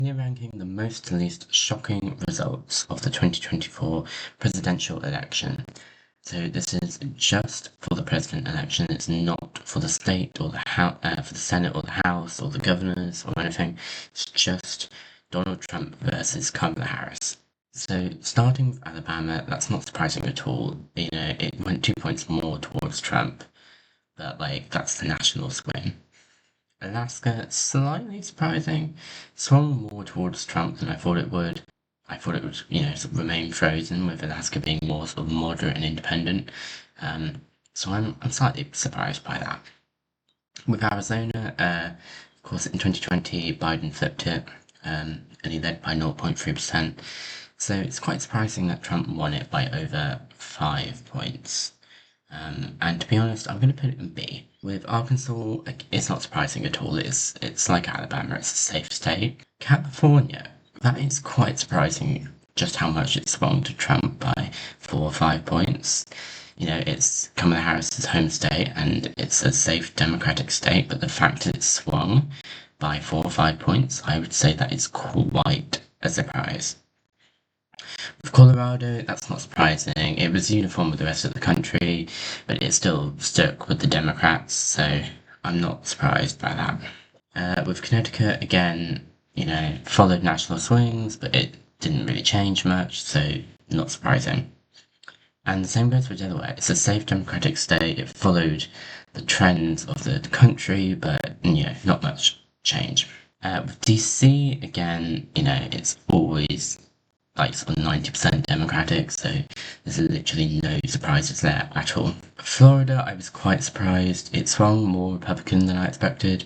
Here ranking the most and least shocking results of the 2024 presidential election. So this is just for the president election. It's not for the state or the house, for the Senate or the House or the governors or anything. It's just Donald Trump versus Kamala Harris. So starting with Alabama, that's not surprising at all. It went 2 points more towards Trump, but that's the national swing. Alaska, slightly surprising, swung more towards Trump than I thought it would. I thought it would, sort of remain frozen, with Alaska being more sort of moderate and independent. So I'm slightly surprised by that. With Arizona, of course, in 2020, Biden flipped it, and he led by 0.3%. So it's quite surprising that Trump won it by over 5 points. And to be honest, I'm going to put it in B. With Arkansas, it's not surprising at all. It's like Alabama, it's a safe state. California, that is quite surprising just how much it swung to Trump by 4 or 5 points. It's Kamala Harris's home state and it's a safe Democratic state, but the fact that it swung by 4 or 5 points, I would say that is quite a surprise. With Colorado, that's not surprising. It was uniform with the rest of the country, but it still stuck with the Democrats, so I'm not surprised by that. With Connecticut, again, followed national swings, but it didn't really change much, so not surprising. And the same goes for Delaware. It's a safe Democratic state. It followed the trends of the country, but, not much change. With DC, again, it's always sort of 90% Democratic, so there's literally no surprises there at all. Florida, I was quite surprised. It swung more Republican than I expected.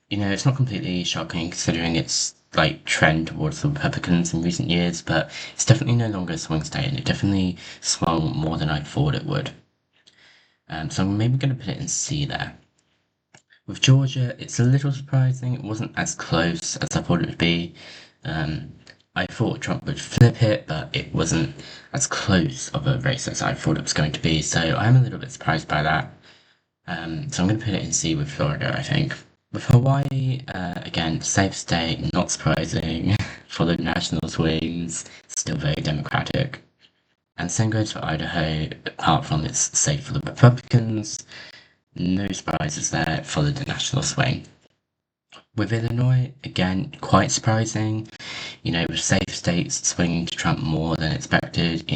It's not completely shocking considering its trend towards the Republicans in recent years, but it's definitely no longer a swing state, and it definitely swung more than I thought it would. So I'm maybe going to put it in C there. With Georgia, it's a little surprising. It wasn't as close as I thought it would be. I thought Trump would flip it, but it wasn't as close of a race as I thought it was going to be, so I'm a little bit surprised by that. So I'm going to put it in C with Florida, I think. With Hawaii, again, safe state, not surprising, followed national swings, still very Democratic. And same goes for Idaho, apart from it's safe for the Republicans, no surprises there, followed the national swing. With Illinois, again, quite surprising. With safe states swinging to Trump more than expected.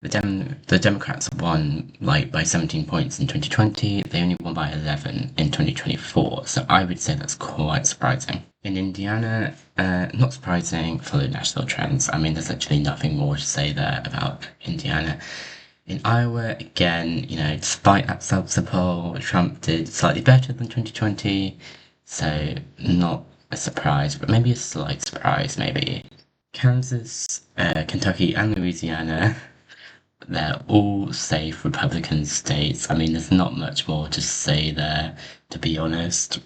The Democrats won by 17 points in 2020. They only won by 11 in 2024. So I would say that's quite surprising. In Indiana, not surprising, followed national trends. I mean, there's literally nothing more to say there about Indiana. In Iowa, again, despite that seltzer poll, Trump did slightly better than 2020. So not a surprise, but maybe a slight surprise, maybe. Kansas, Kentucky, and Louisiana, they're all safe Republican states. I mean, there's not much more to say there, to be honest.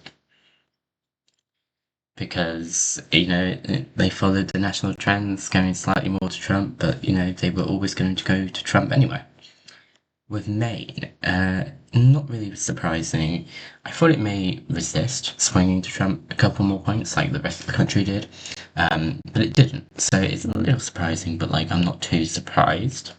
Because, they followed the national trends, going slightly more to Trump, but, they were always going to go to Trump anyway. With Maine, not really surprising. I thought it may resist swinging to Trump a couple more points like the rest of the country did, but it didn't. So it's a little surprising, but I'm not too surprised.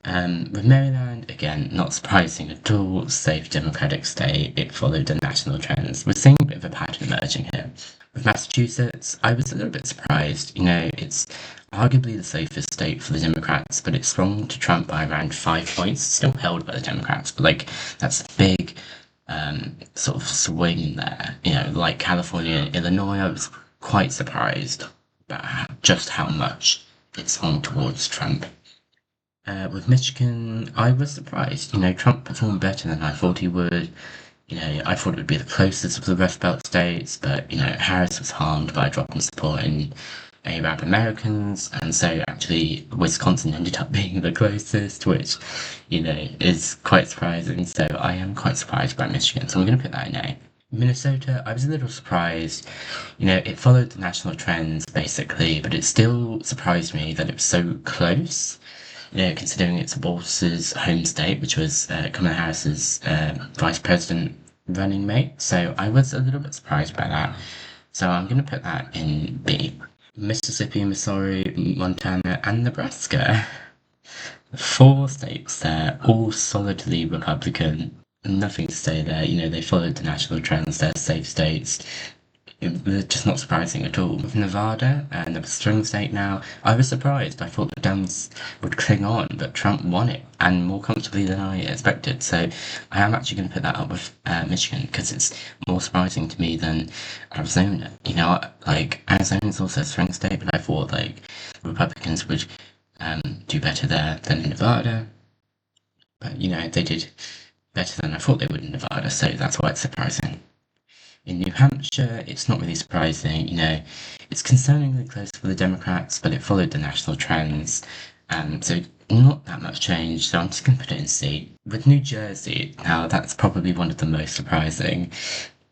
With Maryland, again, not surprising at all. Safe Democratic state. It followed the national trends. We're seeing a bit of a pattern emerging here. With Massachusetts, I was a little bit surprised. It's arguably the safest state for the Democrats, but it swung to Trump by around 5 points. Still held by the Democrats, but that's a big sort of swing there. Like California and Illinois, I was quite surprised about just how much it swung towards Trump. With Michigan, I was surprised. Trump performed better than I thought he would. I thought it would be the closest of the Rust Belt states, but, Harris was harmed by a drop in support in Arab Americans, and so actually Wisconsin ended up being the closest, which, is quite surprising. So I am quite surprised by Michigan, so I'm going to put that in A. Minnesota, I was a little surprised. It followed the national trends basically, but it still surprised me that it was so close. Considering it's Walz's home state, which was Kamala Harris's vice president running mate. So I was a little bit surprised by that. So I'm going to put that in B. Mississippi, Missouri, Montana, and Nebraska. 4 states there, all solidly Republican. Nothing to say there. They followed the national trends. They're safe states. They're just not surprising at all. With Nevada, and the swing state now, I was surprised. I thought the Dems would cling on, but Trump won it, and more comfortably than I expected. So I am actually going to put that up with Michigan, because it's more surprising to me than Arizona. Arizona's also a swing state, but I thought, Republicans would do better there than in Nevada. But, they did better than I thought they would in Nevada, so that's why it's surprising. In New Hampshire, it's not really surprising. It's concerningly close for the Democrats, but it followed the national trends. So not that much change, so I'm just going to put it in C. With New Jersey, now that's probably one of the most surprising.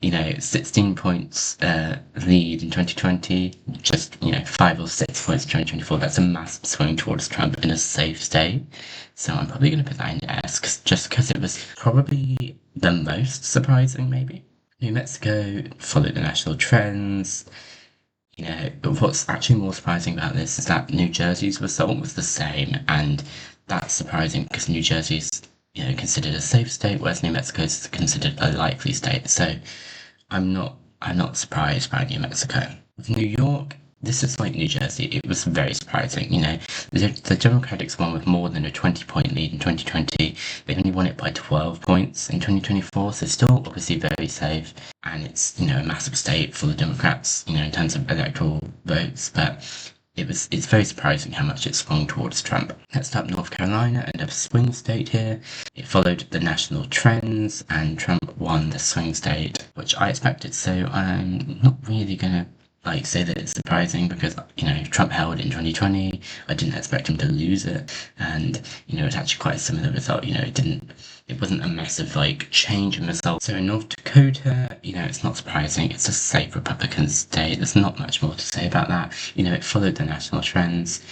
16 points lead in 2020, just, 5 or 6 points in 2024. That's a massive swing towards Trump in a safe state. So I'm probably going to put that in S, just because it was probably the most surprising, maybe. New Mexico followed the national trends. But what's actually more surprising about this is that New Jersey's result was the same, and that's surprising because New Jersey's, considered a safe state, whereas New Mexico is considered a likely state. So I'm not surprised by New Mexico. With New York, this is like New Jersey. It was very surprising. The Democrats won with more than a 20-point lead in 2020. They only won it by 12 points in 2024, so still obviously very safe. And it's, a massive state for the Democrats, in terms of electoral votes. But it's very surprising how much it swung towards Trump. Next up, North Carolina, another swing state here. It followed the national trends, and Trump won the swing state, which I expected. So I'm not really gonna say that it's surprising because, Trump held in 2020. I didn't expect him to lose it. And, it's actually quite a similar result. It wasn't a massive, change in result. So in North Dakota, it's not surprising. It's a safe Republican state. There's not much more to say about that. It followed the national trends.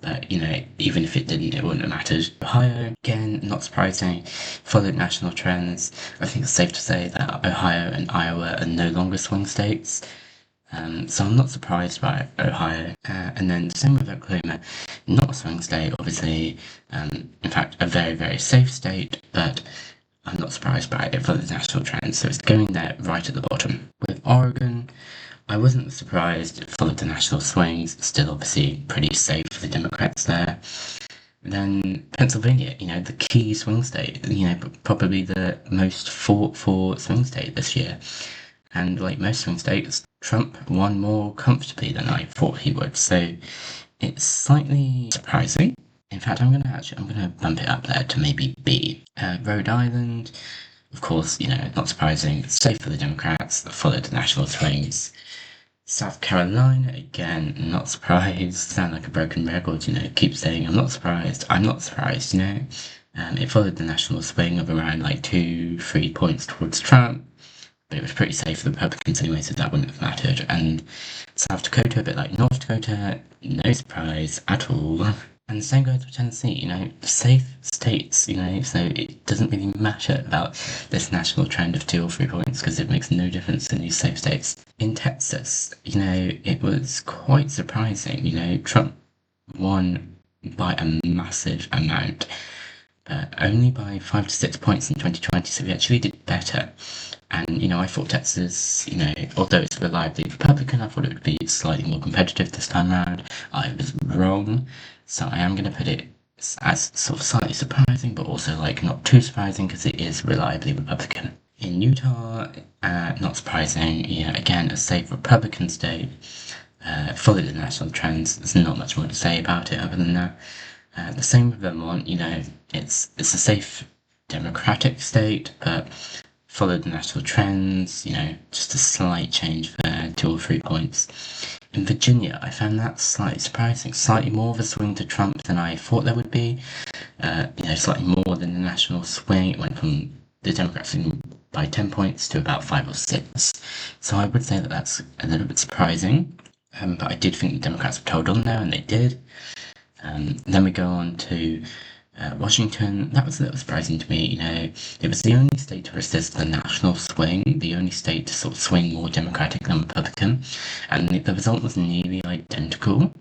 But, even if it didn't, it wouldn't have mattered. Ohio, again, not surprising, followed national trends. I think it's safe to say that Ohio and Iowa are no longer swing states. So I'm not surprised by Ohio. And then same with Oklahoma, not a swing state, obviously. In fact, a very, very safe state, but I'm not surprised by it for the national trend. So it's going there right at the bottom. With Oregon, I wasn't surprised. It followed the national swings. Still, obviously, pretty safe for the Democrats there. Then Pennsylvania, the key swing state, probably the most fought for swing state this year. And like most swing states, Trump won more comfortably than I thought he would. So it's slightly surprising. In fact, I'm gonna bump it up there to maybe B. Rhode Island, of course, not surprising. It's safe for the Democrats that followed the national swings. South Carolina, again, not surprised. Sound like a broken record, keep saying I'm not surprised. I'm not surprised, It followed the national swing of around 2-3 points towards Trump. But it was pretty safe for the Republicans anyway, so that wouldn't have mattered. And South Dakota, a bit like North Dakota, no surprise at all. And the same goes for Tennessee, safe states, so it doesn't really matter about this national trend of 2 or 3 points because it makes no difference in these safe states. In Texas, it was quite surprising, Trump won by a massive amount, but only by 5 to 6 points in 2020, so he actually did better. And, I thought Texas, although it's reliably Republican, I thought it would be slightly more competitive this time around. I was wrong. So I am going to put it as sort of slightly surprising, but also not too surprising because it is reliably Republican. In Utah, not surprising, again, a safe Republican state. Followed the national trends. There's not much more to say about it other than that. The same with Vermont, it's a safe Democratic state, but followed the national trends, just a slight change there, 2 or 3 points. In Virginia, I found that slightly surprising, slightly more of a swing to Trump than I thought there would be. Slightly more than the national swing. It went from the Democrats by 10 points to about 5 or 6. So I would say that that's a little bit surprising. But I did think the Democrats would hold on there, and they did. Then we go on to Washington, that was a little surprising to me. It was the only state to resist the national swing, the only state to sort of swing more Democratic than Republican, and the result was nearly identical.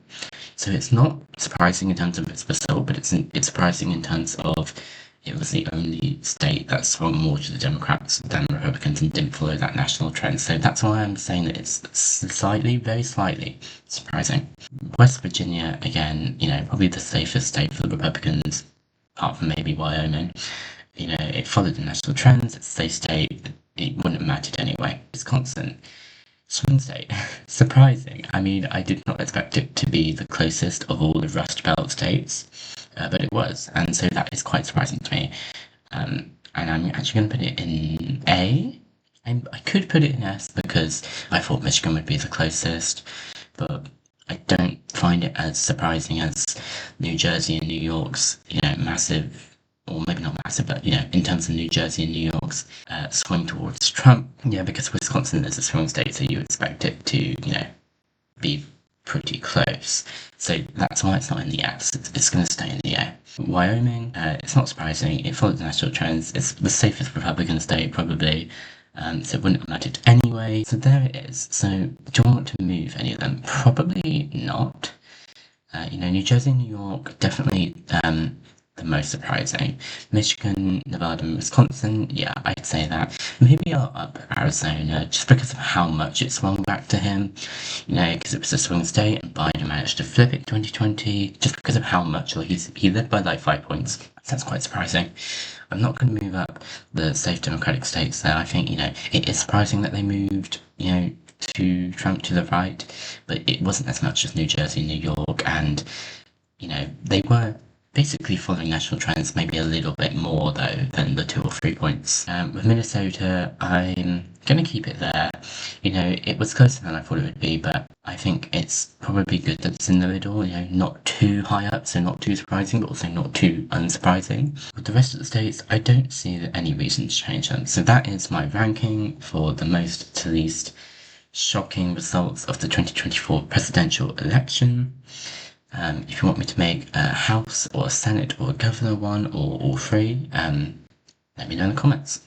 So it's not surprising in terms of its result, but it's surprising in terms of it was the only state that swung more to the Democrats than Republicans and didn't follow that national trend. So that's why I'm saying that it's slightly, very slightly surprising. West Virginia, again, probably the safest state for the Republicans, apart from maybe Wyoming. It followed the national trends, it's a safe state, it wouldn't have mattered anyway. Wisconsin, swing state. Surprising. I mean, I did not expect it to be the closest of all the Rust Belt states, but it was, and so that is quite surprising to me. And I'm actually going to put it in A. I could put it in S because I thought Michigan would be the closest, but I don't find it as surprising as New Jersey and New York's, massive, or maybe not massive, but, in terms of New Jersey and New York's swing towards Trump. Yeah, because Wisconsin is a swing state, so you expect it to, be pretty close. So that's why it's not in the S. It's going to stay in the A. Wyoming, it's not surprising. It followed the national trends. It's the safest Republican state, probably. So it wouldn't have mattered anyway. So there it is. So do I want to move any of them? Probably not. New Jersey, New York, definitely the most surprising. Michigan, Nevada, and Wisconsin, yeah, I'd say that. Maybe I'll up Arizona just because of how much it swung back to him. Because it was a swing state and Biden managed to flip it in 2020 just because of how much. Like he led by like 5 points. So that's quite surprising. I'm not going to move up the safe Democratic states there. I think, it is surprising that they moved, to Trump to the right, but it wasn't as much as New Jersey, New York, and, they were basically following national trends, maybe a little bit more though than the 2 or 3 points. With Minnesota, I'm going to keep it there. It was closer than I thought it would be, but I think it's probably good that it's in the middle, not too high up, so not too surprising, but also not too unsurprising. With the rest of the states, I don't see any reason to change them. So that is my ranking for the most to least shocking results of the 2024 presidential election. If you want me to make a House or a Senate or a Governor one or all three, let me know in the comments.